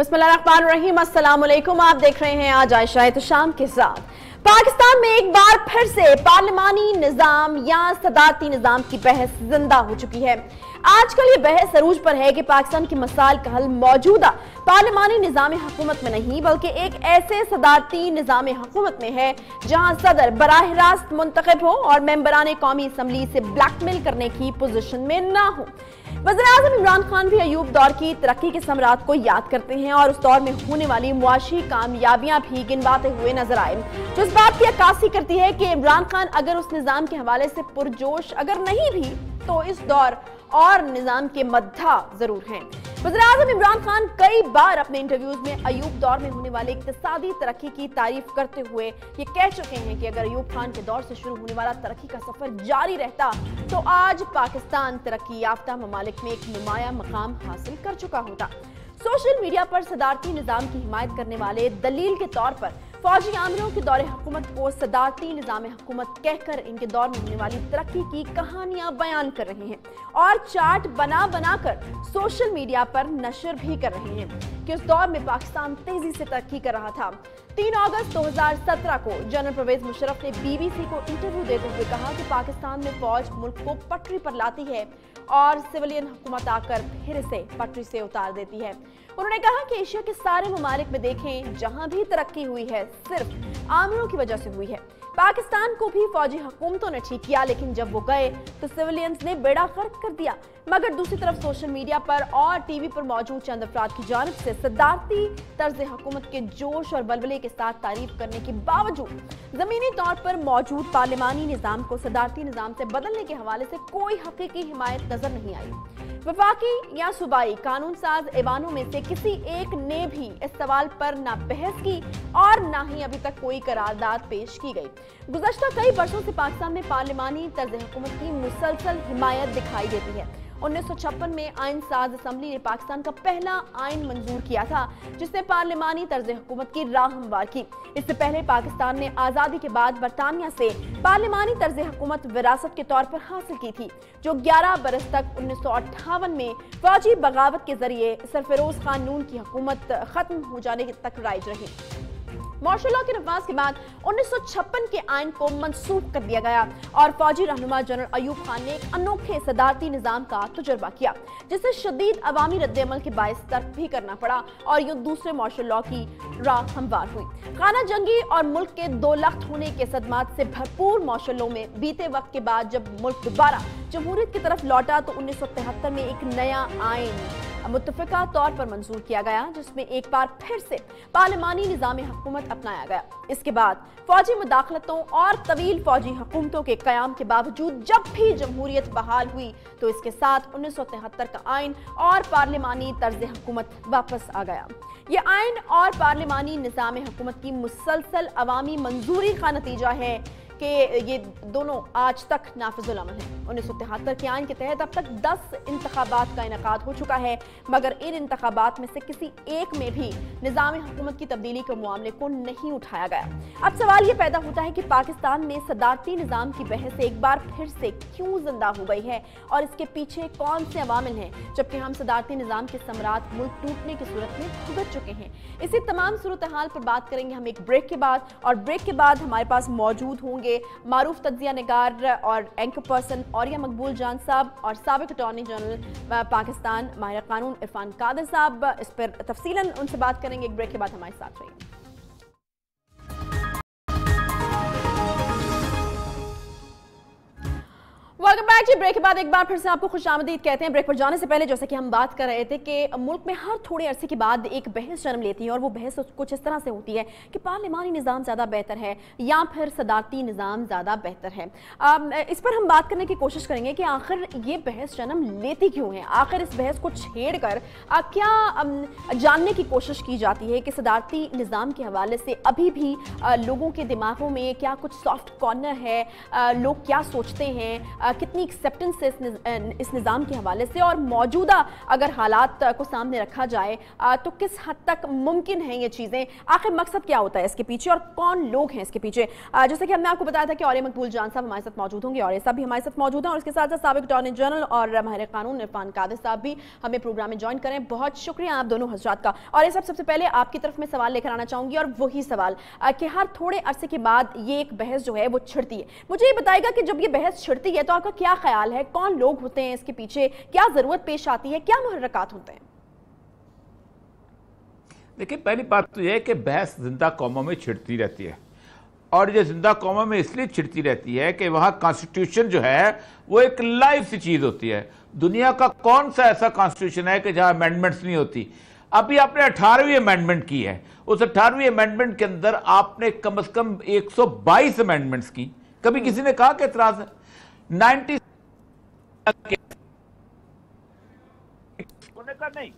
बिस्मिल्लाहिर्रहमानिर्रहीम, अस्सलाम वालेकुम। आप देख रहे हैं आज आयशा एहतशाम के साथ। पाकिस्तान में एक बार फिर से पार्लिमानी निजाम या सदारती निजाम की बहस जिंदा हो चुकी है। आजकल ये बहस अरूज पर है कि पाकिस्तान के मसाइल का हल मौजूदा पार्लिमानी निजाम हुकूमत में नहीं बल्कि एक ऐसे सदारती निजाम हुकूमत में है जहां सदर बराह रास्त मुंतखब हो और मेंबरान कौमी असम्बली से ब्लैकमेल करने की पोजीशन में ना हो। वज़ीर-ए-आज़म इमरान खान भी अयूब दौर की तरक्की के समरात को याद करते हैं और उस दौर में होने वाली मुआशी कामयाबियां भी गिनवाते हुए नजर आए, जो इस बात की अक्कासी करती है कि इमरान खान अगर उस निजाम के हवाले से पुरजोश अगर नहीं भी तो इस दौर और निजाम के मद्दा जरूर हैं। वज़ीर-ए-आज़म इमरान खान कई बार अपने इंटरव्यूज में अयूब दौर में होने वाले इक्तिसादी तरक्की की तारीफ करते हुए ये कह चुके हैं कि अगर अयूब खान के दौर से शुरू होने वाला तरक्की का सफर जारी रहता तो आज पाकिस्तान तरक्की याफ्ता ममालिक में एक नुमाया मकाम हासिल कर चुका होता। सोशल मीडिया पर सदारती निजाम की हिमायत करने वाले दलील के तौर पर फौजी आमिरों के दौरे हुकूमत को सदारती निजाम हुकूमत कहकर इनके दौर में होने वाली तरक्की की कहानियां बयान कर रहे हैं और चार्ट बना कर सोशल मीडिया पर नशर भी कर रहे हैं कि उस दौर में पाकिस्तान तेजी से तरक्की कर रहा था। 3 अगस्त 2017 को जनरल परवेज मुशर्रफ ने BBC को इंटरव्यू देते हुए कहा कि पाकिस्तान में फौज मुल्क को पटरी पर लाती है और सिविलियन हुकूमत आकर फिर इसे पटरी से उतार देती है। उन्होंने कहा कि एशिया के सारे ममालिक में देखें जहां भी तरक्की हुई है सिर्फ आमिरों की वजह से हुई है। पाकिस्तान को भी फौजी हुकूमतों ने ठीक किया, लेकिन जब वो गए तो सिविलियंस ने बेड़ा गर्क कर दिया। मगर दूसरी तरफ सोशल मीडिया पर और टीवी पर मौजूद चंद अफराद की जानिब से सदारती तर्ज हुकूमत के जोश और बलबले के साथ तारीफ करने के बावजूद जमीनी तौर पर मौजूद पार्लिमानी निजाम को सदारती निजाम से बदलने के हवाले से कोई हकीकी हिमायत नजर नहीं आई। वफाकी या सूबाई कानून साज ऐवानों में से किसी एक ने भी इस सवाल पर ना बहस की और ना ही अभी तक कोई करारदाद पेश की गई। गुज़श्ता कई वर्षों से पाकिस्तान में पार्लिमानी तर्ज हुकूमत की मुसलसल हिमायत दिखाई देती है। 1956 में आइन साज असम्बली ने पाकिस्तान का पहला आइन मंजूर किया था जिसने पार्लिमानी तर्ज हुकूमत की राह हमवार की। इससे पहले पाकिस्तान ने आज़ादी के बाद बरतानिया से पार्लिमानी तर्ज हुकूमत विरासत के तौर पर हासिल की थी, जो 11 बरस तक 1958 में फौजी बगावत के जरिए सरफरोज खान नून की हुकूमत खत्म हो जाने तक राइज रही। मार्शल लॉ के नफाज के बाद 1956 के आइन को मनसूख कर दिया गया और फौजी रहनुमा जनरल अयूब खान ने एक अनोखे सदारती निजाम का तजुर्बा किया, जिससे शदीद अवामी रद्द-ए-अमल के बायस तर्क भी करना पड़ा और यूं दूसरे मार्शल लॉ की राह हमवार हुई। खाना जंगी और मुल्क के दो लख्त होने के सदमात से भरपूर मार्शल लॉ में बीते वक्त के बाद जब मुल्क दोबारा जमहूरियत की तरफ लौटा तो 1973 में एक नया आइन मुत्तफिका तौर पर मंजूर किया गया, जिसमें एक बार फिर से पार्लिमानी निजाम हुकूमत अपनाया गया। इसके बाद फौजी मुदाखलतों और तवील फौजी हुकूमतों के कयाम के बावजूद जब भी जमहूरियत बहाल हुई तो इसके साथ 1973 का आइन और पार्लिमानी तर्ज हुकूमत वापस आ गया। ये आइन और पार्लिमानी निजाम हुकूमत की मुसलसल अवामी मंजूरी का नतीजा है कि ये दोनों आज तक नाफिजुल अमल हैं। 1973 के आइन के तहत अब तक 10 इंतखाबात का इनेकाद हो चुका है, मगर इन इंतखाबात में से किसी एक में भी निजाम हुकूमत की तब्दीली के मामले को नहीं उठाया गया। अब सवाल ये पैदा होता है कि पाकिस्तान में सदारती निजाम की बहस एक बार फिर से क्यों जिंदा हो गई है और इसके पीछे कौन से अवामिल हैं, जबकि हम सदारती निजाम के समरात मुल्क टूटने की सूरत में भुगत चुके हैं। इसी तमाम सूरत हाल पर बात करेंगे हम एक ब्रेक के बाद, और ब्रेक के बाद हमारे पास मौजूद होंगे मारूफ तज्जिया निगार और एंकर पर्सन औरिया मकबूल जान साहब और साबिक अटॉर्नी जनरल पाकिस्तान माहिर कानून इरफान कादिर साहब। इस पर तफसीलन उनसे बात करेंगे। एक ब्रेक के बाद हमारे साथ रहिए। वेलकम बैक जी। ब्रेक के बाद एक बार फिर से आपको खुशामदीद कहते हैं। ब्रेक पर जाने से पहले जैसे कि हम बात कर रहे थे कि मुल्क में हर थोड़े अरसे के बाद एक बहस जन्म लेती है और वो बहस कुछ इस तरह से होती है कि पार्लिमानी निज़ाम ज़्यादा बेहतर है या फिर सदारती निज़ाम ज़्यादा बेहतर है। इस पर हम बात करने की कोशिश करेंगे कि आखिर ये बहस जन्म लेती क्यों है, आखिर इस बहस को छेड़ कर क्या जानने की कोशिश की जाती है कि सदारती निज़ाम के हवाले से अभी भी लोगों के दिमागों में क्या कुछ सॉफ्ट कॉर्नर है, लोग क्या सोचते हैं, कितनी एक्सेप्टेंस है इस निज़ाम के हवाले से, और मौजूदा अगर हालात को सामने रखा जाए तो किस हद तक मुमकिन है ये चीज़ें, आखिर मकसद क्या होता है इसके पीछे और कौन लोग हैं इसके पीछे। जैसे कि हमने आपको बताया था कि औरे मकबूल जान साहब हमारे साथ मौजूद होंगे, और साहब भी हमारे साथ मौजूद हैं, और इसके साथ साथ साबिक अटॉर्नी जनरल और माहिर कानून इरफान कादिर साहब भी हमें प्रोग्राम में ज्वाइन करें। बहुत शुक्रिया आप दोनों हजरात का। और ये सबसे पहले आपकी तरफ में सवाल लेकर आना चाहूंगी, और वही सवाल कि हर थोड़े अरसे के बाद ये एक बहस जो है वो छिड़ती है। मुझे ये बताएगा कि जब ये बहस छिड़ती है तो आपका क्या ख्याल है, कौन लोग होते हैं इसके पीछे, क्या जरूरत पेश आती है, क्या मुहर्रकात होते हैं? देखिए, पहली बात तो यह है कि बहस जिंदा कौमों में छिड़ती रहती है, और ये जिंदा कौमों में इसलिए छिड़ती रहती है कि वहाँ कॉन्स्टिट्यूशन जो है वो एक लाइव सी चीज़ होती है। दुनिया का कौन सा ऐसा कॉन्स्टिट्यूशन है कि जहाँ अमेंडमेंट्स नहीं होती। अभी आपने 18वीं अमेंडमेंट की है, उस 18वीं अमेंडमेंट के अंदर आपने कम से कम 122 अमेंडमेंट्स की। कभी किसी ने कहा कि एतराज है? 90 का नहीं,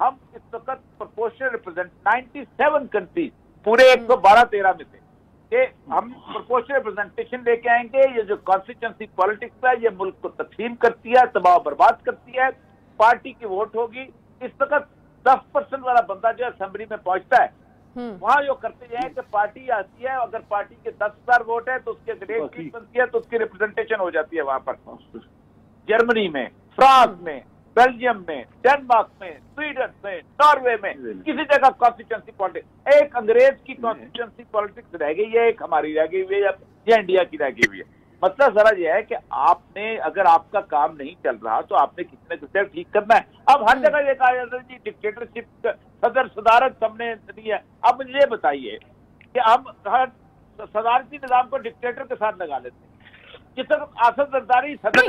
हम इस वक्त प्रोपोर्शनल रिप्रेजेंट 97 कंट्रीज पूरे 112-13 में थे कि हम प्रोपोर्शनल रिप्रेजेंटेशन लेके आएंगे। ये जो कॉन्स्टिट्यूंसी पॉलिटिक्स है ये मुल्क को तकसीम करती है, तबाह बर्बाद करती है। पार्टी की वोट होगी, इस वक्त 10% वाला बंदा जो असेंबली में पहुंचता है वहां जो करते हैं कि पार्टी आती है, अगर पार्टी के 10,000 वोट है तो उसके ग्रेड सीट बनती है, तो उसकी रिप्रेजेंटेशन हो जाती है वहां पर। जर्मनी में, फ्रांस में, बेल्जियम में, डेनमार्क में, स्वीडन में, नॉर्वे में, किसी जगह कॉन्स्टिट्यूंसी पॉलिटिक्स, एक अंग्रेज की कॉन्स्टिट्यूंसी पॉलिटिक्स रह गई है, एक हमारी रह गई हुई है, या इंडिया की रह गई हुई है। मतलब जरा यह है कि आपने, अगर आपका काम नहीं चल रहा तो आपने किसी न किसी ठीक करना है। अब हर जगह ये कहा जाता है जी डिक्टेटरशिप, सदारत हमने दी है। अब मुझे ये बताइए कि हम सदारती निजाम को डिक्टेटर के साथ लगा लेते हैं,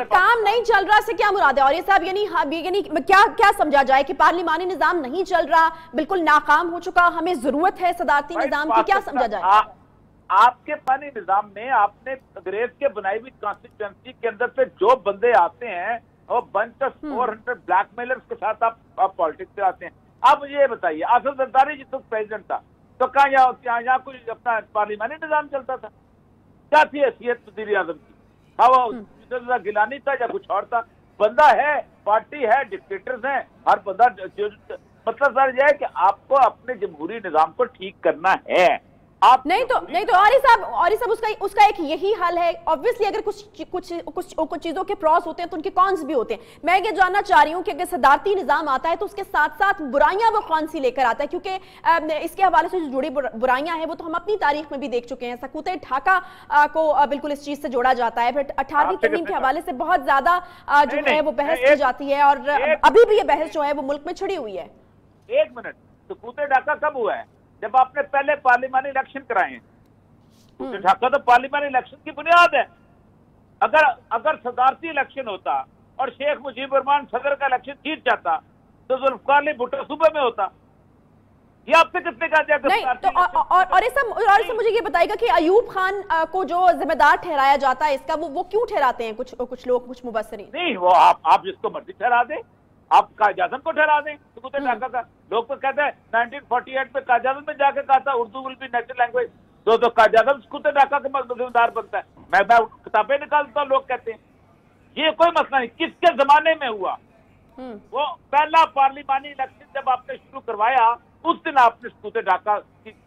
काम नहीं चल रहा से क्या मुराद है? और ये साहब यानी क्या समझा जाए कि पार्लिमानी निजाम नहीं चल रहा, बिल्कुल नाकाम हो चुका, हमें जरूरत है सदारती निजाम की, क्या समझा जाए? आपके पानी निजाम में आपने अंग्रेज के बनाई हुई कॉन्स्टिट्यूंसी के अंदर से जो बंदे आते हैं और बंच ऑफ 400 ब्लैकमेलर्स के साथ आप पॉलिटिक्स से आते हैं। आप मुझे ये बताइए, असद जरदारी जिस वक्त प्रेसिडेंट था तो कहाँ यहाँ कोई अपना पार्लिमानी निजाम चलता था? क्या थी हैसियत वज़ीर आज़म की? वो गिलानी था या कुछ और था? बंदा है, पार्टी है, डिक्टेटर्स हैं, हर बंदा मतलब सर यह है कि आपको अपने जमहूरी निजाम को ठीक करना है। आप नहीं तो औरी साहब उसका एक यही हल है। ऑब्वियसली अगर कुछ चीजों के प्रॉस होते हैं तो उनके कॉन्स भी होते हैं। मैं ये जानना चाह रही हूँ कि अगर सदारती निजाम आता है तो उसके साथ साथ बुराइयां वो कौन सी लेकर आता है, क्योंकि इसके हवाले से जो जुड़ी बुराइयां हैं वो तो हम अपनी तारीख में भी देख चुके हैं। सकूते ढाका को बिल्कुल इस चीज से जोड़ा जाता है, फिर 18वीं तरमीम के हवाले से बहुत ज्यादा जो है वो बहस की जाती है, और अभी भी ये बहस जो है वो मुल्क में छिड़ी हुई है। एक मिनट, सकूते ढाका कब हुआ है? जब आपने पहले पार्लिमानी इलेक्शन कराए हैं। ढाका तो पार्लिमानी इलेक्शन की बुनियाद है। अगर सदारती इलेक्शन होता और शेख मुजीबुर रहमान सदर का इलेक्शन जीत जाता तो जुल्फिकार अली भुट्टो सूबे में होता। ये आपसे कितने का जाएगा? नहीं तो और इसे मुझे ये बताएगा कि अयूब खान को जो जिम्मेदार ठहराया जाता है इसका, वो क्यों ठहराते हैं कुछ लोग, कुछ मुबस्सिरीन? नहीं, वो आप जिसको मर्जी ठहरा दें, आप कायद-ए-आज़म को ठहरा दें। सकूते ढाका का लोग तो कहते हैं 1948 में कायद-ए-आज़म में जाके कहा था Urdu will be national language, तो कायद-ए-आज़म सकूते ढाका का जिम्मेदार बनता है। मैं किताबें निकालता हूँ, लोग कहते हैं ये कोई मसला नहीं। किसके जमाने में हुआ? वो पहला पार्लिमानी इलेक्शन जब आपने शुरू करवाया उस दिन आपने सकूते ढाका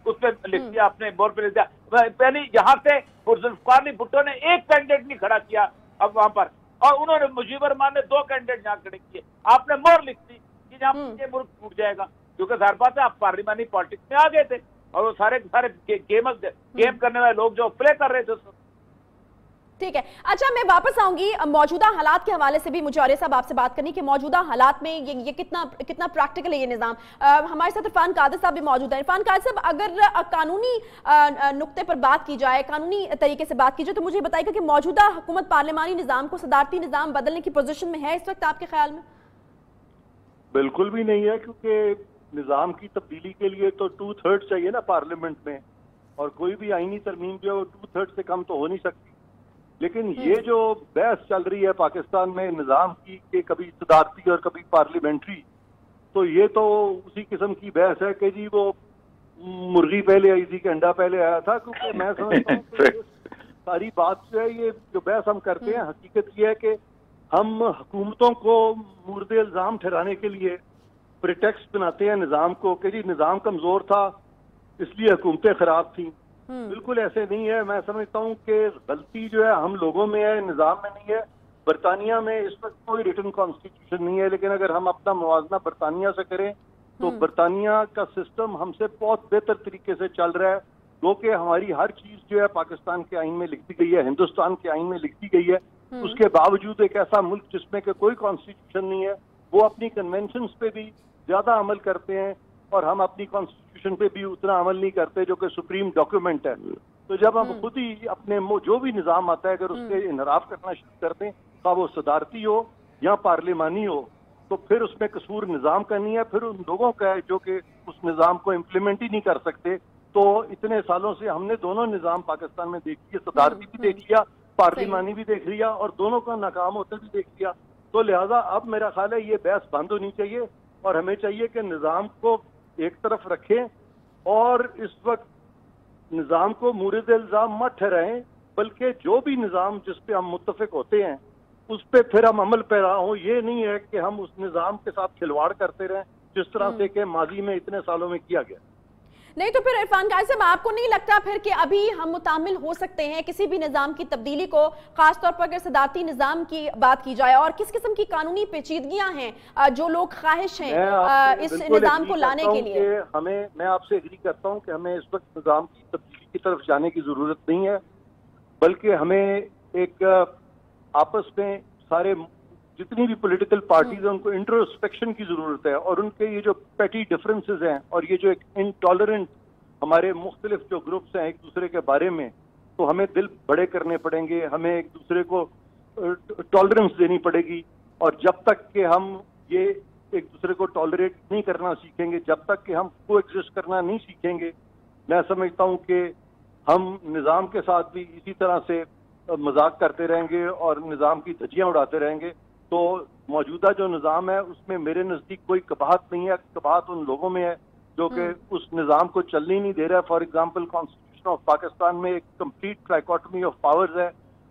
उसमें लिख दिया, आपने बोर्ड पे लिख दिया। पहले यहाँ से जुल्फिकार अली भुट्टो ने एक कैंडिडेट नहीं खड़ा किया अब वहां पर, और उन्होंने मुजीबुर रहमान ने 2 कैंडिडेट यहाँ खड़े किए। आपने मोहर लिख दी कि जहाँ ये मुल्क टूट जाएगा, क्योंकि जाहिर बात है आप पार्लिमानी पॉलिटिक्स में आ गए थे, और वो सारे गेम करने वाले लोग जो प्ले कर रहे थे। ठीक है, अच्छा मैं वापस आऊंगी मौजूदा हालात के हवाले से भी मुझे और साहब आपसे बात करनी कि मौजूदा हालात में ये कितना प्रैक्टिकल है ये निज़ाम। हमारे साथ इरफान कादिर साहब भी मौजूद हैं। इरफान कादिर साहब, अगर कानूनी नुक्ते पर बात की जाए, कानूनी तरीके से बात की जाए, तो मुझे बताइएगा कि मौजूदा हुकूमत पार्लिमानी निज़ाम को सदारती निज़ाम बदलने की पोजीशन में है इस वक्त आपके ख्याल में? बिल्कुल भी नहीं है, क्योंकि निज़ाम की तब्दीली के लिए तो 2/3 चाहिए ना पार्लियामेंट में, और कोई भी आईनी तरमीम जो है वो 2/3 से कम तो हो नहीं सकती। लेकिन ये जो बहस चल रही है पाकिस्तान में निज़ाम की कि कभी सदारती और कभी पार्लियामेंट्री, तो ये तो उसी किस्म की बहस है कि जी वो मुर्गी पहले आई थी कि अंडा पहले आया था। क्योंकि मैं समझता हूँ ساری بات جو ہے یہ جو بحث ہم کرتے ہیں حقیقت یہ ہے کہ ہم حکومتوں کو مورد الزام ٹھہرانے کے لیے پریٹیکسٹ بناتے ہیں نظام کو کہ جی نظام کمزور تھا اس لیے حکومتیں خراب تھیں. بالکل ایسے نہیں ہے. میں سمجھتا ہوں کہ غلطی جو ہے ہم لوگوں میں ہے, نظام میں نہیں ہے. برطانیہ میں اس وقت کوئی ریٹن کانسٹیٹیوشن نہیں ہے, لیکن اگر ہم اپنا موازنہ برطانیہ سے کریں تو برطانیہ کا سسٹم ہم سے بہت بہتر طریقے سے چل رہا ہے, کیونکہ ہماری ہر چیز جو ہے پاکستان کے آئین میں لکھی گئی ہے, ہندوستان کے آئین میں لکھی گئی ہے. اس کے باوجود ایک ایسا ملک جس میں کہ کوئی کانسٹیٹیوشن نہیں ہے, وہ اپنی کنونشنز پہ بھی زیادہ عمل کرتے ہیں اور ہم اپنی کانسٹیٹیوشن پہ بھی اتنا عمل نہیں کرتے جو کہ سپریم ڈاکیومنٹ ہے. تو جب ہم خود ہی اپنے جو بھی نظام آتا ہے اگر اس کے انحراف کرنا شروع کرتے ہیں, خواہ وہ صدارتی ہو یا پارلیمانی ہو, تو پھر اس میں قصور نظام کا نہیں ہے, پھر ان لوگوں کا ہے جو کہ اس نظام کو امپلیمنٹ ہی نہیں کر سکتے. تو اتنے سالوں سے ہم نے دونوں نظام پاکستان میں دیکھ لیے, صدارتی بھی دیکھ لیا, پارلیمانی بھی دیکھ لیا, اور دونوں کا ناکام ہوتے بھی دیکھ لیا. تو لہٰذا اب میرا خیال ہے یہ بحث بند ہونی چاہیے اور ہمیں چاہیے کہ نظام کو ایک طرف رکھیں اور اس وقت نظام کو مورد الزام مت ٹھہرائیں, بلکہ جو بھی نظام جس پہ ہم متفق ہوتے ہیں اس پہ پھر ہم عمل پیرا ہوں. یہ نہیں ہے کہ ہم اس نظام کے ساتھ کھلواڑ کرتے رہیں جس طرح سے کہ ماضی میں اتنے سالوں میں کیا گیا. نہیں تو پھر عرفان قاضی صاحب آپ کو نہیں لگتا پھر کہ ابھی ہم متعامل ہو سکتے ہیں کسی بھی نظام کی تبدیلی کو, خاص طور پر اگر صدارتی نظام کی بات کی جائے, اور کس قسم کی قانونی پیچیدگیاں ہیں جو لوگ خواہش ہیں اس نظام کو لانے کے لیے؟ میں آپ سے ایگری کرتا ہوں کہ ہمیں اس وقت نظام کی تبدیلی کی طرف جانے کی ضرورت نہیں ہے, بلکہ ہمیں ایک آپس میں سارے جتنی بھی پولیٹیکل پارٹیز ہیں ان کو انٹروسپیکشن کی ضرورت ہے, اور ان کے یہ جو پیٹی ڈفرینسز ہیں اور یہ جو ایک انٹالرنٹ ہمارے مختلف جو گروپس ہیں ایک دوسرے کے بارے میں, تو ہمیں دل بڑے کرنے پڑیں گے, ہمیں ایک دوسرے کو ٹالرنس دینی پڑے گی. اور جب تک کہ ہم یہ ایک دوسرے کو ٹالریٹ نہیں کرنا سیکھیں گے, جب تک کہ ہم کو ایگزسٹ کرنا نہیں سیکھیں گے, میں سمجھتا ہوں کہ ہم نظام کے ساتھ بھی اسی طرح سے مذاق کرتے رہیں گے اور نظام کی دھجیاں اڑاتے رہیں گے. تو موجودہ جو نظام ہے اس میں میرے نزدیک کوئی قباحت نہیں ہے, قباحت ان لوگوں میں ہے جو کہ اس نظام کو چلنے نہیں دے رہا ہے. For example constitution of Pakistan میں ایک کمپلیٹ ٹرائیکاٹمی آف پاورز ہے,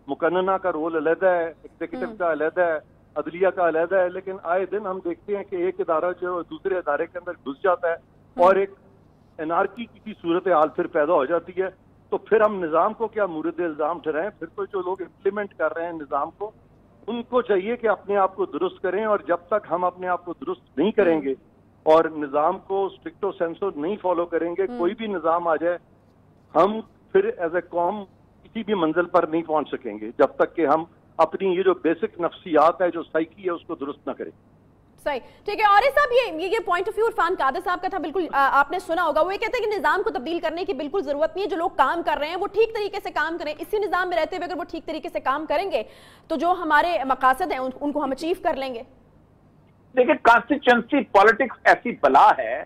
مقننہ کا رول علیحدہ ہے, ایگزیکٹو کا علیحدہ ہے, عدلیہ کا علیحدہ ہے, لیکن آئے دن ہم دیکھتے ہیں کہ ایک ادارہ جو دوسرے ادارے کے اندر گھس جاتا ہے اور ایک انارکی کی صورتحال پھر پیدا ہو جاتی ہے. تو پھر ہم نظام کو کیا مورد الزام ٹھہرائیں؟ پھر تو جو لوگ امپلیمنٹ کر رہے ہیں نظام کو ان کو چاہیے کہ اپنے آپ کو درست کریں, اور جب تک ہم اپنے آپ کو درست نہیں کریں گے اور نظام کو اسٹرکٹو سینسو نہیں فالو کریں گے, کوئی بھی نظام آ جائے, ہم پھر ایز اے قوم کسی بھی منزل پر نہیں پہنچ سکیں گے جب تک کہ ہم اپنی یہ جو بیسک نفسیات ہے, جو سائیکی ہے, اس کو درست نہ کریں. صحیح, ٹھیک ہے. اور صاحب یہ پوائنٹ آف ویو عرفان قادر صاحب کا تھا, بالکل آپ نے سنا ہوگا. وہ یہ کہتے ہیں کہ نظام کو تبدیل کرنے کی بالکل ضرورت نہیں ہے, جو لوگ کام کر رہے ہیں وہ ٹھیک طریقے سے کام کریں. اسی نظام میں رہتے ہوئے اگر وہ ٹھیک طریقے سے کام کریں گے تو جو ہمارے مقاصد ہیں ان کو ہم اچیو کر لیں گے. دیکھیں, کانسٹیچوئنسی پالیٹکس ایسی بلا ہے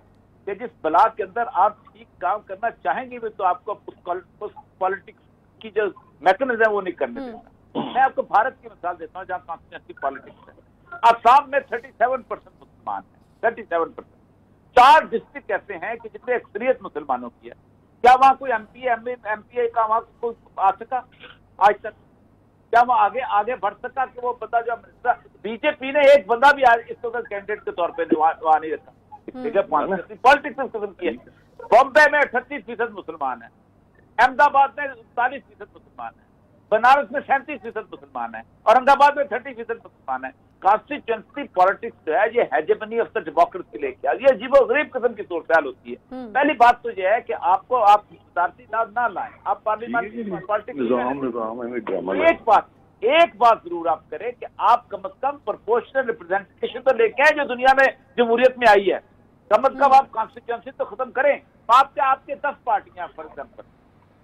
کہ جس بلا کے اندر آپ ٹھیک کام کرنا چاہیں گے بھی تو آپ کو اس پالیٹکس کی جو میکنزم ہے وہ نہیں کرنے دیتا. میں آپ کو بھارت کی مثال دیتا ہوں جہاں کانسٹیچوئنسی پالیٹکس ہے. آسام میں 37% مسلمان ہیں, 37%. 4 ڈسٹرکٹ ایسے ہیں کہ جن میں اکثریت مسلمانوں کی ہے. کیا وہاں کوئی ایم پی اے کا وہاں کوئی آ سکا آج تک؟ کیا وہ آگے بڑھ سکا کہ وہ بندہ جو بی جے پی نے ایک بندہ بھی اس وقت کینڈیڈیٹ کے طور پہ وہاں نہیں رکھا؟ پالیٹکس اس قسم کی ہے. بامبے میں 38% مسلمان ہیں, احمد آباد میں 39% مسلمان ہیں, بنارس میں 37% مسلمان ہیں, اورنگ آباد میں 30% مسلمان ہیں. کانسٹیچوئنسی پالیٹکس جو ہے یہ ہیجمنی آف دا ڈیموکریسی لے کے یہ عجیب و غریب قسم کی صورتحال ہوتی ہے. پہلی بات تو یہ ہے کہ آپ صدارتی ناز نہ لائیں, آپ پارلیمانی پالیٹکس. ایک بات ضرور آپ کریں کہ آپ کم از کم پرپورشنل ریپرزینٹیشن تو لے کے آئیں جو دنیا میں جمہوریت میں آئی ہے. کم از کم آپ کانسٹیچوئنسی تو ختم کریں. آپ کے 10 پارٹیاں فار ایگزامپل,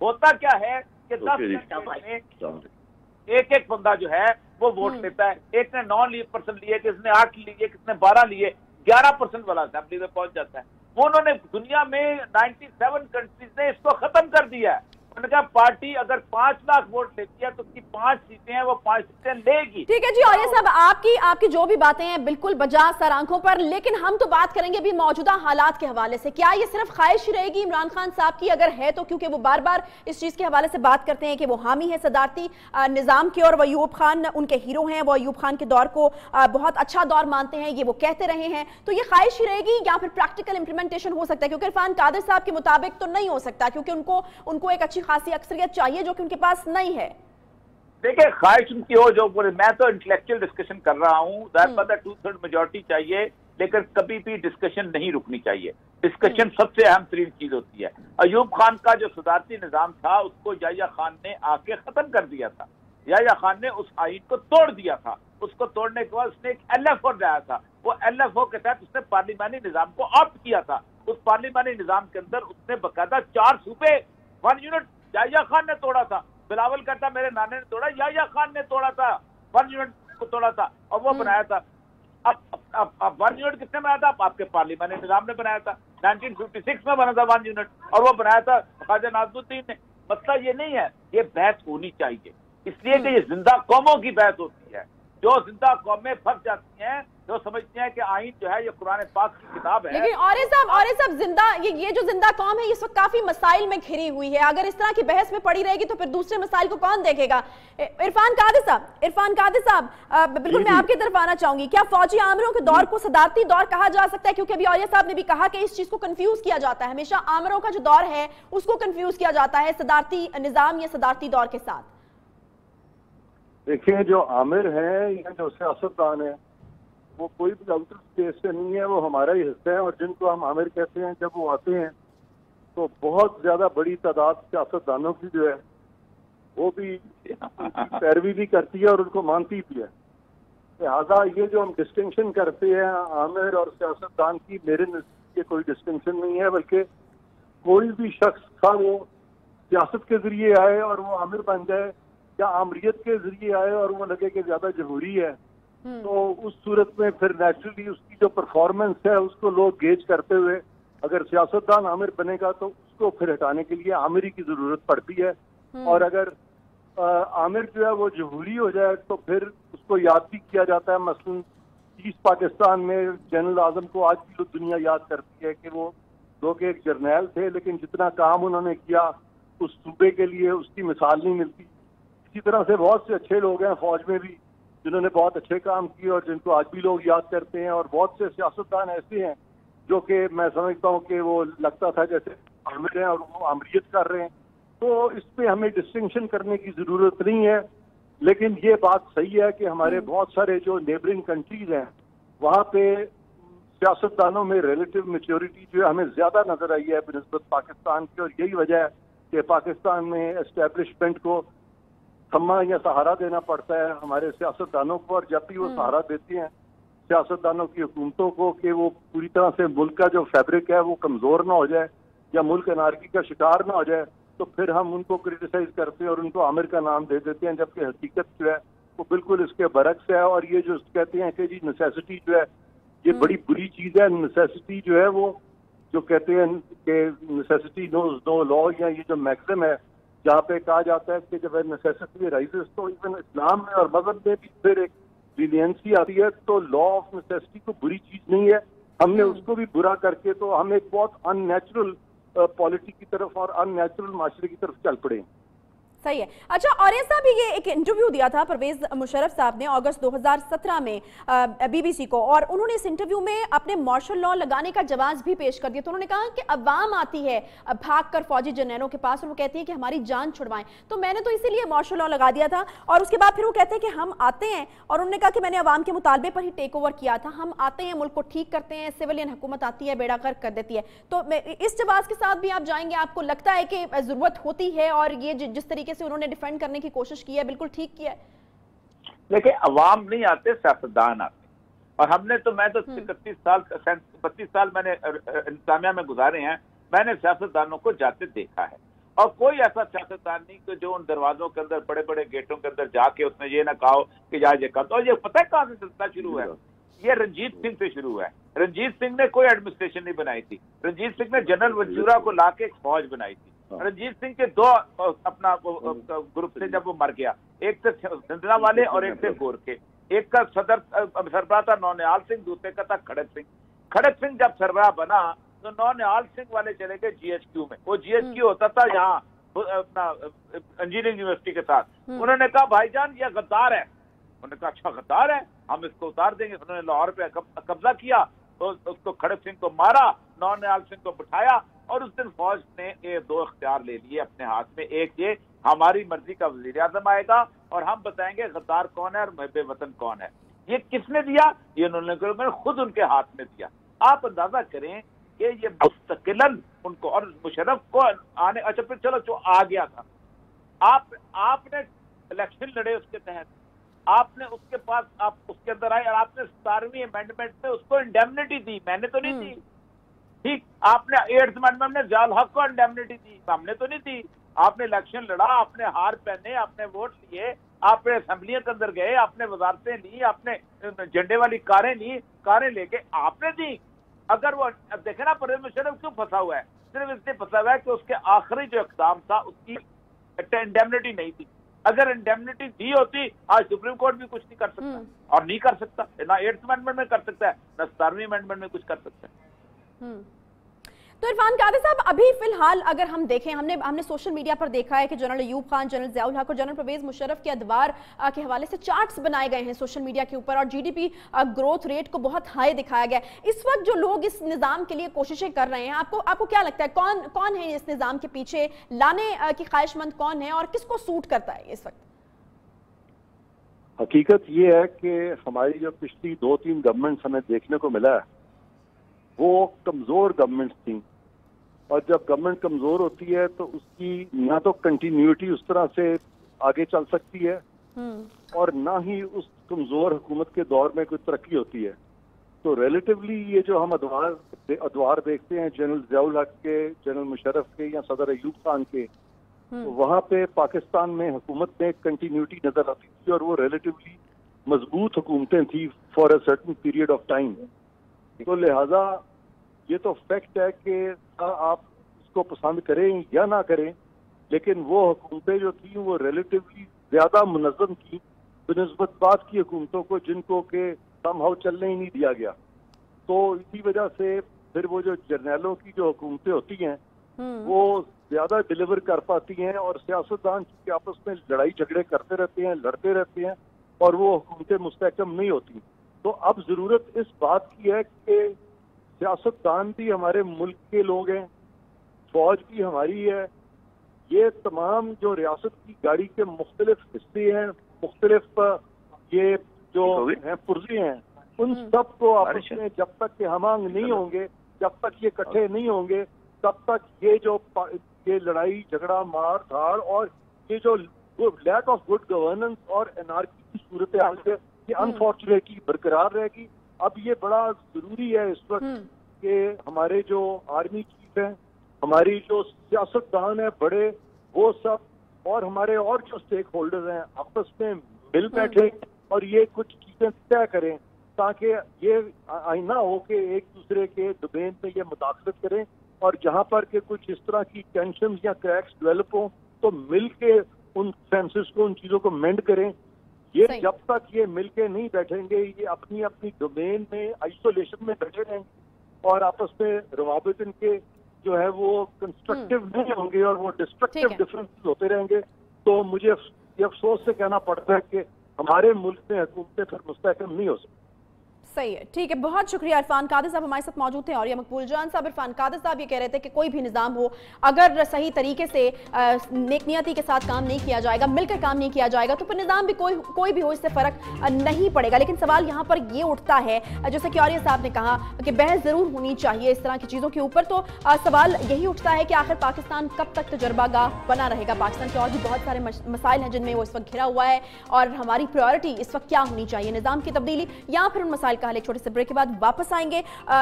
ہوتا کیا ہے کہ 10 ایک بندہ جو ہے وہ ووٹ لیتا ہے. ایک نے 9% لیے, کس نے 8 لیے, کس نے 12 لیے, 11% والا اسمبلی میں پہنچ جاتا ہے. وہ انہوں نے دنیا میں 97 کنٹریز نے اس کو ختم کر دیا ہے. उन्होंने कहा पार्टी अगर 5 लाख वोट लेती है तो उसकी 5 सीटें हैं, वो 5 सीटें लेगी। ठीक है जी, और ये सब आपकी जो भी बातें हैं बिल्कुल बजा सर आंखों पर, लेकिन हम तो बात करेंगे भी मौजूदा हालात के हवाले से। क्या ये सिर्फ ख्वाहिश रहेगी इमरान खान साहब की? अगर है तो क्योंकि वो बार बार इस चीज के हवाले से बात करते हैं कि वो हामी है सदारती निजाम के, और अयूब खान उनके हीरो हैं, वो अयूब खान के दौर को बहुत अच्छा दौर मानते हैं, ये वो कहते रहे हैं। तो ये ख्वाहिश ही रहेगी या फिर प्रैक्टिकल इंप्लीमेंटेशन हो सकता है? क्योंकि इरफान कादिर साहब के मुताबिक तो नहीं हो सकता, क्योंकि उनको एक अच्छी खासी अक्सरियत चाहिए जो कि उनके पास नहीं है। देखिए, ख्वाहिश उनकी हो जो बोले, मैं तो इंटेलेक्चुअल डिस्कशन कर रहा हूँ, 2/3 मेजोरिटी चाहिए, लेकिन कभी भी डिस्कशन नहीं रुकनी चाहिए। डिस्कशन सबसे अहम तरीन चीज होती है। अयूब खान का जो सदारती निजाम था उसको याह्या खान ने आके खत्म कर दिया था। याह्या खान ने उस आइन को तोड़ दिया था। उसको तोड़ने के बाद उसने एक LFO लाया था। वो LFO के तहत उसने पार्लिमानी निजाम को ऑप्ट किया था। उस पार्लिमानी निजाम के अंदर उसने बकायदा 4 सूबे 1 यूनिट याह्या खान ने तोड़ा था। बिलावल कहता मेरे नाने ने तोड़ा, याह्या खान ने तोड़ा था, 1 यूनिट को तोड़ा था और वो बनाया था। अब 1 यूनिट किसने बनाया था? आपके पार्लिमानी निजाम ने बनाया था। 1956 में बना था 1 यूनिट, और वो बनाया था ख्वाजा नाज़मुद्दीन ने। मसला ये नहीं है, ये बहस होनी चाहिए, इसलिए कि ये जिंदा कौमों की बहस होती है। जो जिंदा कौमें फंस जाती हैं, जो समझती हैं कि आइन जो है ये कुरान पाक की किताब है। लेकिन और ये सब जिंदा ये जो जिंदा कौम है इस वक्त काफी मसाइल में घिरी हुई है। अगर इस तरह की बहस में पड़ी रहेगी तो फिर दूसरे मसाइल को कौन देखेगा? इरफान कादिर साहब, बिल्कुल मैं आपकी तरफ आना चाहूंगी। क्या फौजी आमिरों के दौर को सदारती दौर कहा जा सकता है? क्योंकि अभी औलिया साहब ने भी कहा कि इस चीज को कंफ्यूज किया जाता है, हमेशा आमिरों का जो दौर है उसको कंफ्यूज किया जाता है सदारती निजाम या सदारती दौर के साथ। देखिए, जो आमिर है या जो सियासतदान है वो कोई भी आउटर स्पेस से नहीं है, वो हमारा ही हिस्सा है। और जिनको हम आमिर कहते हैं, जब वो आते हैं तो बहुत ज्यादा बड़ी तादाद सियासतदानों की जो है वो भी पैरवी भी करती है और उनको मानती भी है। लिहाजा ये जो हम डिस्टिंक्शन करते हैं आमिर और सियासतदान की, मेरे नजदीक ये कोई डिस्टिंक्शन नहीं है, बल्कि कोई भी शख्स था वो सियासत के जरिए आए और वो आमिर बन जाए, या आमरीत के जरिए आए और वो लगे कि ज्यादा जरूरी है, तो उस सूरत में फिर नेचुरली उसकी जो परफॉर्मेंस है उसको लोग गेज करते हुए अगर सियासतदान आमिर बनेगा तो उसको फिर हटाने के लिए आमिरी की जरूरत पड़ती है। और अगर आमिर जो है वो जहूरी हो जाए तो फिर उसको याद भी किया जाता है। मसलन ईस्ट पाकिस्तान में जनरल आजम को आज भी दुनिया याद करती है कि वो लोग एक जर्नैल थे, लेकिन जितना काम उन्होंने किया उस सूबे के लिए उसकी मिसाल नहीं मिलती। इसी तरह से बहुत से अच्छे लोग हैं फौज में भी जिन्होंने बहुत अच्छे काम किए और जिनको आज भी लोग याद करते हैं। और बहुत से सियासतदान ऐसे हैं जो कि मैं समझता हूँ कि वो लगता था जैसे आमिर हैं और वो आमरीत कर रहे हैं। तो इस पे हमें डिस्टिंक्शन करने की जरूरत नहीं है, लेकिन ये बात सही है कि हमारे बहुत सारे जो नेबरिंग कंट्रीज हैं वहाँ पे सियासतदानों में रिलेटिव मैच्योरिटी जो है हमें ज्यादा नजर आई है बनिस्बत पाकिस्तान की। और यही वजह है कि पाकिस्तान में एस्टेब्लिशमेंट को थम्मा या सहारा देना पड़ता है हमारे सियासतदानों को। और जब भी वो सहारा देती हैं सियासतदानों की हुकूमतों को कि वो पूरी तरह से मुल्क का जो फैब्रिक है वो कमजोर ना हो जाए या मुल्क अनारकी का शिकार ना हो जाए, तो फिर हम उनको क्रिटिसाइज करते हैं और उनको आमिर का नाम दे देते हैं, जबकि हकीकत जो है वो बिल्कुल इसके बरक्स है। और ये जो कहते हैं कि जी नेसेसिटी जो है ये बड़ी बुरी चीज है। नेसेसिटी जो है वो जो कहते हैं कि नेसेसिटी नोज नो लॉ, या ये जो मैक्सिम है जहाँ पे कहा जाता है कि जब नेसेसिटी राइजेस, तो इवन इस्लाम में और मजहब में भी फिर एक लीनियंसी आती है। तो लॉ ऑफ नेसेसिटी को बुरी चीज नहीं है, हमने उसको भी बुरा करके तो हम एक बहुत अननेचुरल पॉलिटी की तरफ और अननेचुरल माशरे की तरफ चल पड़े। सही है। अच्छा, और ऐसा भी ये एक इंटरव्यू दिया था परवेज मुशर्रफ साहब ने अगस्त 2017 में BBC को, और उन्होंने इस इंटरव्यू में अपने मार्शल लॉ लगाने का जवाब भी पेश कर दिया। तो उन्होंने कहा कि अवाम आती है भागकर फौजी जनरलों के पास और वो कहती है कि हमारी जान छुड़वाएं, तो मैंने तो इसीलिए मार्शल लॉ लगा दिया था। और उसके बाद फिर वो कहते हैं कि हम आते हैं, और उन्होंने कहा कि मैंने अवाम के मुतालबे पर ही टेक ओवर किया था, हम आते हैं, मुल्क को ठीक करते हैं, सिविलियन हुकूमत आती है, बेड़ा गर्क कर देती है। तो इस जवाब के साथ भी आप जाएंगे, आपको लगता है कि जरूरत होती है और ये जिस तरीके से उन्होंने डिफेंड करने की कोशिश की है बिल्कुल ठीक किया है? देखिए, अवाम नहीं आते, सियासतदान आते। और हमने तो, मैं तो 32 साल मैंने इंतजामिया में गुजारे हैं, मैंने सियासतदानों को जाते देखा है। और कोई ऐसा सियासतदान नहीं कि जो उन दरवाजों के अंदर, बड़े बड़े गेटों के अंदर जाके उसने ये ना कहा कि यार ये कर। और ये पता है कहां से सिलसिला शुरू है? ये रंजीत सिंह से शुरू है। रंजीत सिंह ने कोई एडमिनिस्ट्रेशन नहीं बनाई थी। रंजीत सिंह ने जनरल मंसूरा को लाके एक फौज बनाई थी। रंजीत सिंह के दो अपना ग्रुप से जब वो मर गया, एक थे सिंधना वाले और एक थे गोर के। एक का सरबराह था नौनिहाल सिंह, दूसरे का था खड़क सिंह। खड़क सिंह जब सरबराह बना तो नौनिहाल सिंह वाले चले गए GHQ में। वो GHQ होता था यहाँ अपना इंजीनियरिंग यूनिवर्सिटी के साथ। उन्होंने कहा भाईजान ये गद्दार है। उन्होंने कहा अच्छा गद्दार है, हम इसको उतार देंगे। उन्होंने लाहौर पे कब्जा किया तो उसको खड़क सिंह को मारा, नौनिहाल सिंह को बिठाया और उस दिन फौज ने ये दो इख्तियार ले लिए अपने हाथ में। एक ये हमारी मर्जी का वजीर आजम आएगा और हम बताएंगे गद्दार कौन है और महबे वतन कौन है। ये किसने दिया? ये उन्होंने खुद उनके हाथ में दिया। आप अंदाजा करें कि ये मुस्तकिलन उनको और मुशर्रफ को आने, अच्छा फिर चलो जो आ गया था, आपने इलेक्शन लड़े उसके तहत, आपने उसके पास आप उसके अंदर आए और आपने 17वीं अमेंडमेंट में उसको इंडेमनिटी दी, मैंने तो नहीं दी। ठीक, आपने 8th अमेंडमेंट में जाल हक को इंडेमनिटी दी, हमने तो नहीं दी। आपने इलेक्शन लड़ा, आपने हार पहने, आपने वोट लिए, आपने असेंबलियों के अंदर गए, आपने वजारतें ली, आपने झंडे वाली कारें ली, कारें लेके आपने दी। अगर वो अब देखे ना परवेज मुशर्रफ क्यों फंसा हुआ है, सिर्फ इसलिए फंसा हुआ है कि उसके आखिरी जो इक़दाम था उसकी इंडेमनिटी नहीं थी। अगर इंडेमनिटी दी होती आज सुप्रीम कोर्ट भी कुछ नहीं कर सकता और नहीं कर सकता, ना 8th अमेंडमेंट में कर सकता है ना 17वीं अमेंडमेंट में कुछ कर सकता है। तो इरफान कादर साहब, अभी फिलहाल अगर हम देखें, हमने सोशल मीडिया पर देखा है कि जनरल अयूब खान, जनरल ज़ियाउल हक और जनरल परवेज मुशर्रफ के अदवार के हवाले से चार्ट्स बनाए गए हैं सोशल मीडिया के ऊपर और GDP ग्रोथ रेट को बहुत हाई दिखाया गया है। इस वक्त जो लोग इस निज़ाम के लिए कोशिशें कर रहे हैं, आपको क्या लगता है कौन है इस निज़ाम के पीछे लाने की ख्वाहिशमंद कौन है और किसको सूट करता है इस वक्त? हकीकत ये है कि हमारी जो पिछली 2-3 गवर्नमेंट्स हमें देखने को मिला है वो कमजोर गवर्नमेंट्स थी, और जब गवर्नमेंट कमजोर होती है तो उसकी ना तो कंटिन्यूटी उस तरह से आगे चल सकती है और ना ही उस कमजोर हुकूमत के दौर में कोई तरक्की होती है। तो रिलेटिवली ये जो हम अदवार देखते हैं जनरल ज़ियाउल हक के, जनरल मुशर्रफ के या सदर अयूब खान के, तो वहाँ पे पाकिस्तान में हुकूमत में कंटिन्यूटी नजर आती थी और वो रिलेटिवली मजबूत हुकूमतें थी for a certain period of time. तो लिहाजा ये तो फैक्ट है कि आप इसको पसंद करें या ना करें, लेकिन वो हुकूमतें जो थी वो रिलेटिवली ज्यादा मुनज़्ज़म थी बनिस्बत बात की हुकूमतों को जिनको के समहाउ चलने ही नहीं दिया गया। तो इसी वजह से फिर वो जो जर्नैलों की जो हुकूमतें होती हैं वो ज्यादा डिलीवर कर पाती हैं और सियासतदान की आपस में लड़ाई झगड़े करते रहते हैं, लड़ते रहते हैं और वो हुकूमतें मुस्तहकम नहीं होती। तो अब जरूरत इस बात की है कि सियासतदान भी हमारे मुल्क के लोग हैं, फौज भी हमारी है, ये तमाम जो रियासत की गाड़ी के मुख्तलिफ हिस्से हैं, मुख्तलिफ ये जो हैं पुर्जे हैं, उन सब को आपस में जब तक के हमांग नहीं होंगे, जब तक ये इकट्ठे नहीं होंगे, तब तक ये लड़ाई झगड़ा मार धाड़ और ये जो लैक ऑफ गुड गवर्नेंस और एनार्की की सूरत हाल है ये अनफॉर्चुनेटली बरकरार रहेगी। अब ये बड़ा जरूरी है इस वक्त कि हमारे जो आर्मी चीफ हैं, हमारी जो सियासतदान है बड़े, वो सब और हमारे और जो स्टेक होल्डर्स हैं आपस में मिल बैठे और ये कुछ चीजें तय करें ताकि ये आईना हो कि एक दूसरे के डोमेन में ये मुदाखलत करें और जहां पर के कुछ इस तरह की टेंशन या क्रैक्स डेवलप हो तो मिल के उन फेंसेस को, उन चीजों को मेंड करें। ये जब तक ये मिलके नहीं बैठेंगे, ये अपनी अपनी डोमेन में आइसोलेशन में बैठे रहेंगे और आपस में रवाबित इनके जो है वो कंस्ट्रक्टिव नहीं होंगे और वो डिस्ट्रक्टिव डिफरेंसेस होते रहेंगे। तो मुझे ये अफसोस से कहना पड़ता है कि हमारे मुल्क में हुकूमतें फिर मुस्तहकम नहीं हो सकती। सही है, ठीक है, बहुत शुक्रिया। इरफान कादर साहब हमारे साथ मौजूद थे और ये मकबूल जान साहब। इरफान कादर साहब ये कह रहे थे कि कोई भी निज़ाम हो, अगर सही तरीके से नेकनियती के साथ काम नहीं किया जाएगा, मिलकर काम नहीं किया जाएगा, तो फिर निज़ाम भी कोई भी हो इससे फ़र्क नहीं पड़ेगा। लेकिन सवाल यहाँ पर ये उठता है, जैसे कि औरिया साहब ने कहा कि बहस ज़रूर होनी चाहिए इस तरह की चीज़ों के ऊपर, तो सवाल यही उठता है कि आखिर पाकिस्तान कब तक तजर्बागाह बना रहेगा। पाकिस्तान के और भी बहुत सारे मसाइल हैं जिनमें वो इस वक्त घिरा हुआ है और हमारी प्रायोरिटी इस वक्त क्या होनी चाहिए, निज़ाम की तब्दीली या फिर उन मसाइल का हल। एक छोटे से ब्रेक के बाद वापस आएंगे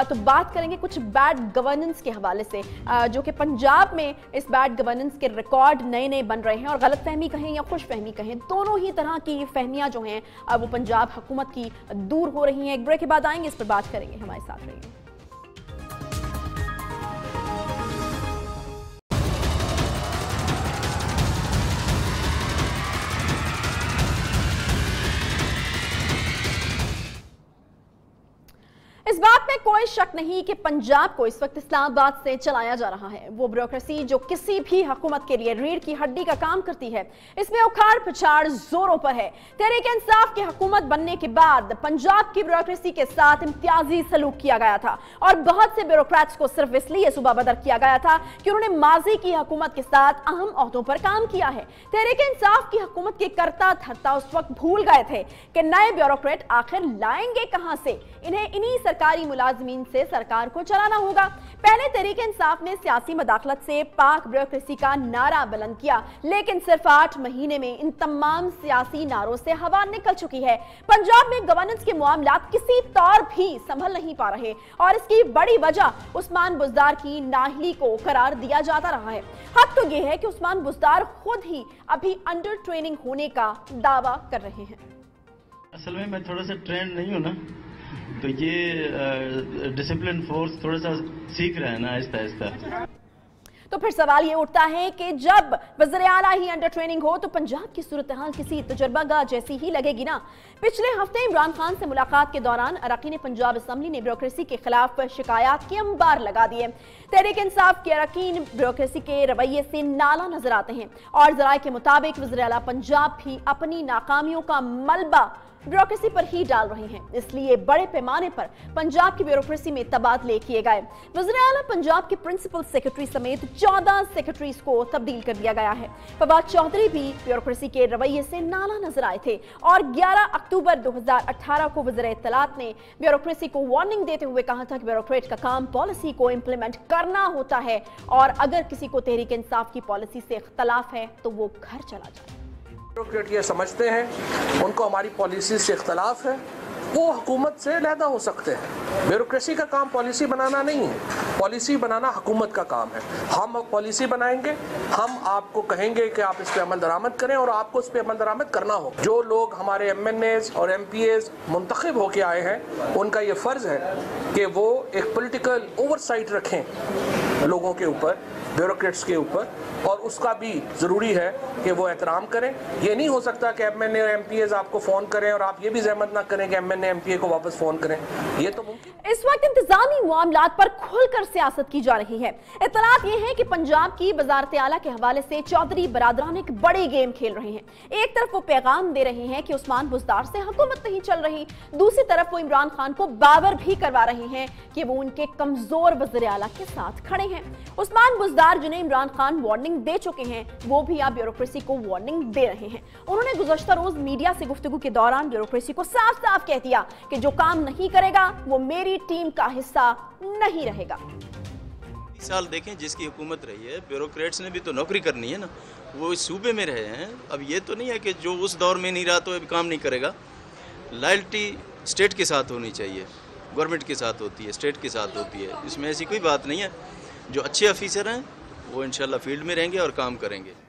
तो बात करेंगे कुछ बैड गवर्नेंस के हवाले से, जो कि पंजाब में इस बैड गवर्नेंस के रिकॉर्ड नए बन रहे हैं और गलतफहमी कहें या खुशफहमी कहें, दोनों ही तरह की फहमियां जो हैं वो पंजाब हुकूमत की दूर हो रही हैं। एक ब्रेक के बाद आएंगे, इस पर बात करेंगे, हमारे साथ रहिए। इस बात में कोई शक नहीं कि पंजाब को इस वक्त इस्लामाबाद से चलाया जा रहा है। वो ब्यूरोक्रेसी जो किसी भी हुकूमत के लिए रीढ़ की हड्डी का काम करती है, इसमें उखाड़ पिछाड़ जोरों पर है। तहरीक इंसाफ की हुकूमत बनने के बाद पंजाब की ब्यूरोक्रेसी के साथ इम्तियाजी सलूक किया गया था और बहुत से ब्यूरोक्रेट्स को सिर्फ इसलिए सुबह बदर किया गया था कि उन्होंने माजी की हुकूमत के साथ अहम ओहदों पर काम किया है। तहरीक इंसाफ की हुकूमत के करता धरता उस वक्त भूल गए थे कि नए ब्यूरोक्रेट आखिर लाएंगे कहां से। इन्हें इन्हीं सरकारी मुलाजमीन से सरकार को चलाना होगा। पहले तहरीक इंसाफ ने सियासी मदाखलत से पाक ब्यूरोक्रेसी का नारा बुलंद किया, लेकिन सिर्फ 8 महीने में इन तमाम सियासी नारों से हवा निकल चुकी है। पंजाब में गवर्नेंस के मामलात किसी तौर भी संभल नहीं पा रहे और इसकी बड़ी वजह उस्मान बुज़दार की नाअहली को करार दिया जाता रहा है। हक तो यह है कि उस्मान बुज़दार खुद ही अभी अंडर ट्रेनिंग होने का दावा कर रहे हैं। असल में मैं थोड़ा सा ट्रेंड नहीं हूं ना, तो ये डिसिप्लिन फोर्स थोड़ा सा सीख रहा है ना आहिस्ता आहिस्ता। तो फिर सवाल ये उठता है कि जब वज़ीर आला ही अंडर ट्रेनिंग हो तो पंजाब की सूरत हाल किसी तजुर्बागाह जैसी ही लगेगी ना। पिछले हफ्ते इमरान खान से मुलाकात के दौरान अरकान पंजाब असम्बली ने ब्यूरोक्रेसी के खिलाफ शिकायत के अंबार लगा दिए। तहरीक इंसाफ के अरकान ब्यूरोक्रेसी के रवैये से नाला नजर आते हैं और जराये के मुताबिक वज़ीर आला पंजाब भी अपनी नाकामियों का मलबा ब्यूरोक्रेसी पर ही डाल रहे हैं। इसलिए बड़े पैमाने पर पंजाब की ब्यूरोक्रेसी में तबादले किए गए। वज़ीर आला पंजाब के प्रिंसिपल सेक्रेटरी समेत 14 सेक्रेटरीज को तब्दील कर दिया गया है। फवाद चौधरी भी ब्यूरोक्रेसी के रवैये से नाला नजर आए थे और 11 अक्टूबर 2018 को वज़ीर इत्तलात ने ब्यूरोक्रेसी को वार्निंग देते हुए कहा था कि ब्यूरोक्रेट का काम पॉलिसी को इंप्लीमेंट करना होता है और अगर किसी को तहरीक इंसाफ की पॉलिसी से इख्तलाफ है तो वो घर चला जाए। ब्यूरोक्रेट ये समझते हैं उनको हमारी पॉलिसी से इख्तलाफ है, वो हुकूमत से अलहदा हो सकते हैं। ब्यूरोक्रेसी का काम पॉलिसी बनाना नहीं है, पॉलिसी बनाना हुकूमत का काम है। हम पॉलिसी बनाएंगे, हम आपको कहेंगे कि आप इस पर अमल दरामद करें और आपको इस पर अमल दरामद करना हो। जो लोग हमारे MNAs और MPAs मुंतखब होके आए हैं, उनका ये फ़र्ज़ है कि वो एक पॉलिटिकल ओवरसाइट रखें लोगों के ऊपर, ब्यूरोक्रेट्स के ऊपर, और उसका भी ज़रूरी है कि वो एहतराम करें। ये नहीं हो सकता कि MNA और MPAs आपको फ़ोन करें और आप ये भी ज़हमत ना करें कि MNA MPA को वापस फ़ोन करें। ये तो मुमकिन। इस वक्त इंतजामी मामलात पर खुलकर सियासत की जा रही है। इत्तलात ये है कि पंजाब की वज़ारत आला के हवाले से चौधरी बरादरान एक बड़ी गेम खेल रहे हैं। एक तरफ वो पैगाम दे रहे हैं कि उस्मान बुज़दार से हुकूमत नहीं चल रही, दूसरी तरफ वो इमरान खान को बावर भी करवा रहे हैं कि वो उनके कमजोर वज़ीर आला के साथ खड़े हैं। उस्मान बुज़दार जिन्हें इमरान खान वार्निंग दे चुके हैं, वो भी अब ब्यूरोक्रेसी को वार्निंग दे रहे हैं। उन्होंने गुज़श्ता रोज मीडिया से गुफ्तगू के दौरान ब्यूरोक्रेसी को साफ साफ कह दिया कि जो काम नहीं करेगा वो मेरी टीम का हिस्सा नहीं रहेगा। साल देखें जिसकी हुकूमत रही है, ब्यूरोक्रेट्स ने भी तो नौकरी करनी है ना, वो इस सूबे में रहे हैं। अब ये तो नहीं है कि जो उस दौर में नहीं रहा तो अब काम नहीं करेगा। लॉयल्टी स्टेट के साथ होनी चाहिए, गवर्नमेंट के साथ होती है, स्टेट के साथ होती है, इसमें ऐसी कोई बात नहीं है। जो अच्छे ऑफिसर हैं वो इंशाल्लाह फील्ड में रहेंगे और काम करेंगे।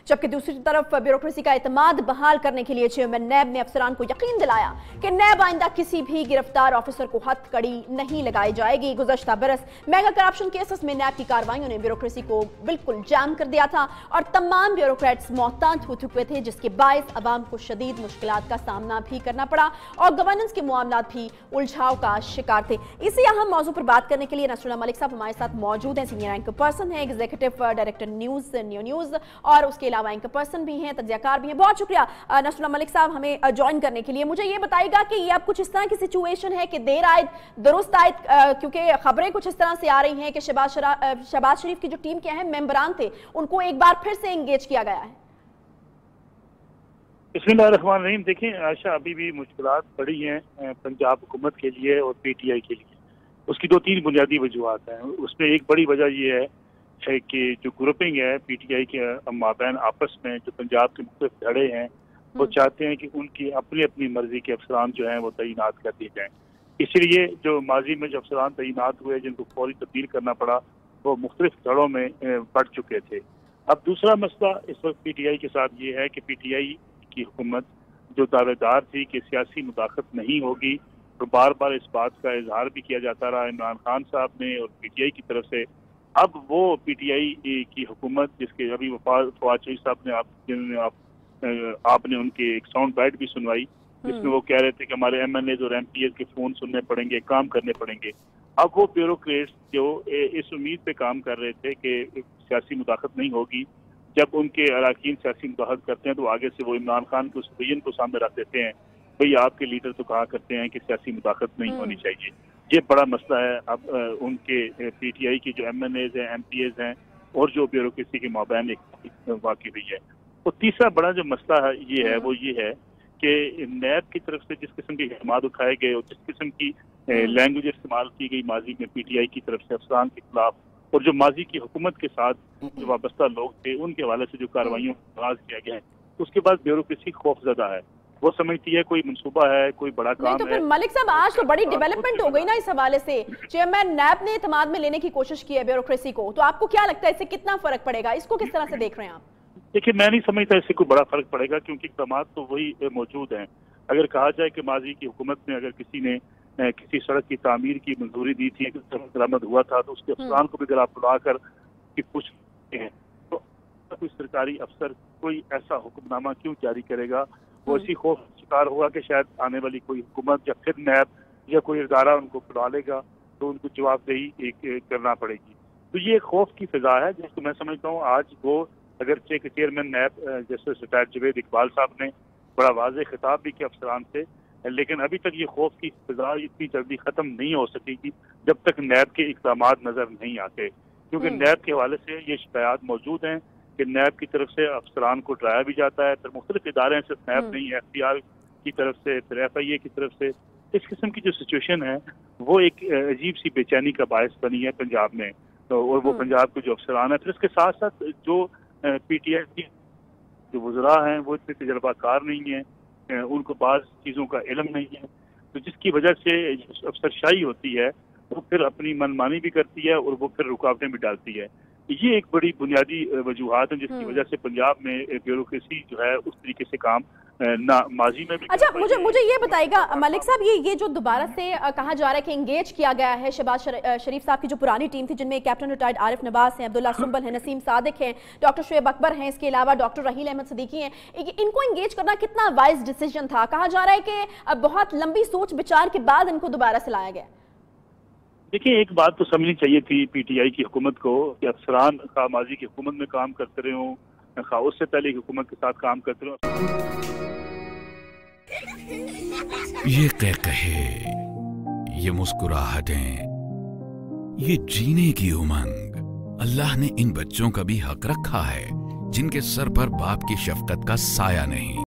जबकि दूसरी तरफ ब्यूरोक्रेसी का एतमाद बहाल करने के लिए चेयरमैन नैब ने अफसरान को यकीन दिलाया कि नैब आइंदा किसी भी गिरफ्तार ऑफिसर को हथकड़ी नहीं लगाई जाएगी। गुज़श्ता बरस मेगा करप्शन केसेस में नैब की कार्रवाइयों ने ब्यूरोक्रेसी को बिल्कुल जाम कर दिया था और तमाम ब्यूरोक्रेट्स मोहतात हो चुके थे, जिसके बायस अवाम को शदीद मुश्किलात का सामना भी करना पड़ा और गवर्नेंस के मामलात भी उलझाव का शिकार थे। इसी अहम मौजू पर बात करने के लिए नसरुल्लाह मलिक साहब हमारे साथ मौजूद हैं। सीनियर एंकर पर्सन है, एग्जीक्यूटिव डायरेक्टर न्यूज़ और उसके अलावा एंकर पर्सन भी हैं, तज्ज़ियाकार भी हैं। बहुत शुक्रिया नसरुल्लाह मलिक साहब हमें ज्वाइन करने के लिए। मुझे ये बताइएगा कि ये अब कुछ इस तरह की सिचुएशन है कि देर आए दुरुस्त आए, क्योंकि खबरें कुछ इस तरह से आ रही हैं कि शहबाज शरीफ की जो टीम के अहम मेंबरान थे उनको एक बार फिर से एंगेज किया गया है। बिस्मिल्लाहिर्रहमानिर्रहीम। देखिए आशा, अभी भी मुश्किलात बड़ी हैं पंजाब हुकूमत के लिए और PTI के लिए। उसकी 2-3 बुनियादी वजूहत हैं। उसमें एक बड़ी वजह ये है कि जो ग्रुपिंग है PTI के माबैन आपस में, जो पंजाब के मुख्तलिफ धड़े हैं, वो चाहते हैं कि उनकी अपनी अपनी मर्जी के अफसरान जो हैं वो तैनात कर दिए जाएँ। इसलिए जो माजी में जो अफसरान तैनात हुए जिनको फौरी तब्दील करना पड़ा, वो मुख्तलिफ धड़ों में बढ़ चुके थे। अब दूसरा मसला इस वक्त PTI के साथ ये है कि PTI की हुकूमत जो दावेदार थी कि सियासी मुदाखलत नहीं होगी, तो बार बार इस बात का इजहार भी किया जाता रहा इमरान खान साहब ने और PTI की तरफ से। अब वो PTI की हुकूमत, जिसके अभी फवाद चौधरी साहब ने आपने उनके एक साउंड बाइट भी सुनवाई, जिसमें वो कह रहे थे कि हमारे MNAs और MPs के फोन सुनने पड़ेंगे, काम करने पड़ेंगे। अब वो ब्यूरोक्रेट्स जो इस उम्मीद पे काम कर रहे थे कि सियासी मुदाखत नहीं होगी, जब उनके अरकान सियासी मुदाखत करते हैं तो आगे से वो इमरान खान के उस विजन को सामने रख देते हैं, भाई आपके लीडर तो कहा करते हैं कि सियासी मुदाखत नहीं होनी चाहिए। ये बड़ा मसला है अब उनके PTI की जो MNAs हैं, MPs हैं और जो ब्यूरोक्रेसी के माबैन एक वाक़ई हुई है। और तीसरा बड़ा जो मसला है वो ये है कि नैब की तरफ से जिस किस्म के इक़दाम उठाए गए और जिस किस्म की लैंग्वेज इस्तेमाल की गई माजी में PTI की तरफ से अफसरान के खिलाफ, और जो माजी की हुकूमत के साथ जो वाबस्ता लोग थे उनके हवाले से जो कार्रवाइयों का आगाज किया गया है, उसके बाद ब्यूरोक्रेसी खौफजदा है। वो समझती है कोई मंसूबा है, कोई बड़ा काम तो है। फिर मलिक साहब आज तो बड़ी डेवलपमेंट हो गई ना इस हवाले से, चेयरमैन नैब ने इत्मीनान में लेने की कोशिश की है ब्यूरोक्रेसी को, तो आपको क्या लगता है इससे कितना फर्क पड़ेगा? इसको किस तरह से देख रहे हैं आप? देखिए, मैं नहीं समझता इससे कोई बड़ा फर्क पड़ेगा, क्योंकि इक़दाम तो वही मौजूद हैं। अगर कहा जाए कि माजी की हुकूमत में अगर किसी ने किसी सड़क की तामीर की मंजूरी दी थी, बरामद हुआ था, तो उसके अफसरान को भी अगर आप बुलाकर पूछते हैं तो कोई सरकारी अफसर कोई ऐसा हुक्मनामा क्यों जारी करेगा? वो इसी खौफ शिकार होगा कि शायद आने वाली कोई हुकूमत या फिर नैब या कोई इदारा उनको बुला लेगा तो उनको जवाबदेही करना पड़ेगी। तो ये खौफ की फिजा है जिसको मैं समझता हूँ आज वो अगरचे के chairman NAB justice retired Javed Iqbal साहब ने बड़ा वाज़ेह खिताब भी किया अफसरान से, लेकिन अभी तक ये खौफ की फिजा इतनी जल्दी खत्म नहीं हो सकेगी जब तक नैब के इक़दाम नजर नहीं आते, क्योंकि नैब के हवाले से ये शिकायत मौजूद हैं कि नैब की तरफ से अफसरान को डराया भी जाता है, फिर मुख्तलिफ इदारे हैं, सिर्फ नैब नहीं, FTR की तरफ से, फिर FIA की तरफ से। इस किस्म की जो सिचुएशन है वो एक अजीब सी बेचैनी का बायस बनी है पंजाब में, तो और वो पंजाब के जो अफसरान है, फिर इसके साथ साथ जो PTI की जो वज़रा हैं वो इतने तजर्बाकार नहीं है, उनको बाज़ चीज़ों का इल्म नहीं है, तो जिसकी वजह से अफसरशाही होती है वो फिर अपनी मनमानी भी करती है और वो फिर रुकावटें भी डालती है। ये एक बड़ी बुनियादी वजूहात है जिसकी वजह से पंजाब में ब्यूरोक्रेसी जो है उस तरीके से काम ना माजी में भी। अच्छा, मुझे ये बताइएगा मलिक साहब, ये जो दोबारा से कहा जा रहा है कि एंगेज किया गया है शहबाज शरीफ साहब की जो पुरानी टीम थी, जिनमें कैप्टन रिटायर्ड आरिफ नवाज हैं, अब्दुल्ला सुंबल हैं, नसीम सादिक हैं, डॉक्टर शुएब अकबर हैं, इसके अलावा डॉक्टर रहील अहमद सिद्दीकी हैं, इनको एंगेज करना कितना वाइज डिसीजन था? कहा जा रहा है कि बहुत लंबी सोच विचार के बाद इनको दोबारा से लाया गया। देखिए, एक बात तो समझनी चाहिए थी PTI की हुकूमत को कि अफसरान खा माजी की हुकूमत में काम करते रहे हों, खा उससे पहले की हुकूमत के साथ काम करते रहे। ये कहकहे, ये मुस्कुराहटें, ये जीने की उमंग, अल्लाह ने इन बच्चों का भी हक रखा है जिनके सर पर बाप की शफकत का साया नहीं।